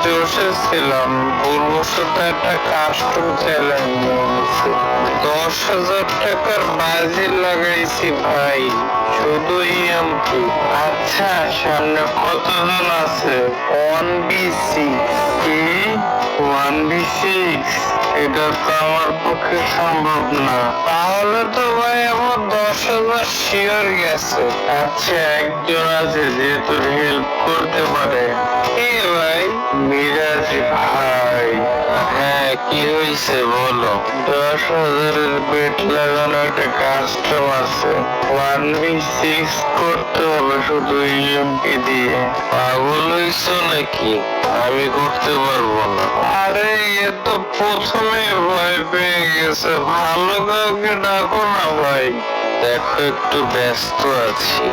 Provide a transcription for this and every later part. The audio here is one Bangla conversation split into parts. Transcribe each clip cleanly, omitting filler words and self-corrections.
জোশে ছিলাম, ভুলবশত একটা কাস্টম চ্যালেঞ্জ নিয়েছি। 10,000 টাকার বাজি লাগাইছি ভাই, শুধু EMP। আচ্ছা, সামনে কতজন আছে? 1v6। কি 1v6? এটা তো আমার পক্ষে সম্ভব না। তাহলে তো ভাই আমার 10,000 শিওর গেছে। আচ্ছা, একজন আছে যে তোর হেল্প করতে পারে। কে ভাই? মিরাজ ভাই। হ্যাঁ, কি হয়েছে বলো। 10,000-এর বেট লাগানো একটা কাস্টম আছে। 1v6 করতে হবে শুধু EMP দিয়ে। পাগল হইছো নাকি? আমি করতে পারবো না। আরে এ তো প্রথমে ভয় পেয়ে গেছে, ভালো কাউকে ডাকো না ভাই। দেখো, একটু ব্যস্ত আছি।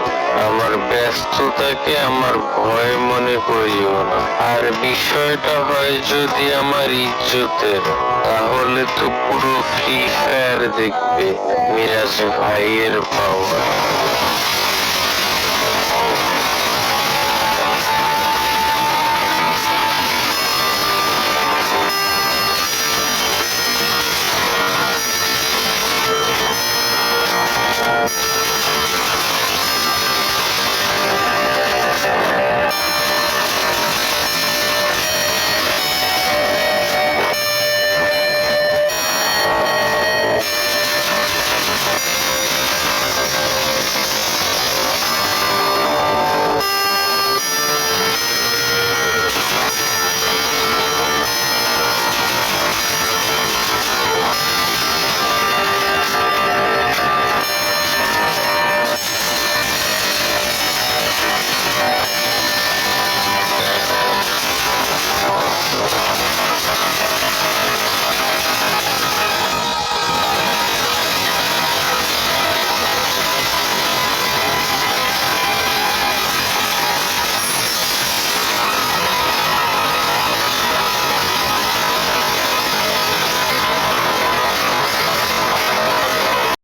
আমার ব্যস্ততাকে আমার ভয় মনে করিও না। আর বিষয়টা হয় যদি আমার ইজ্জতের, তাহলে তো পুরো ফ্রি ফায়ার দেখবে মিরাজ ভাইয়ের পাওয়ার।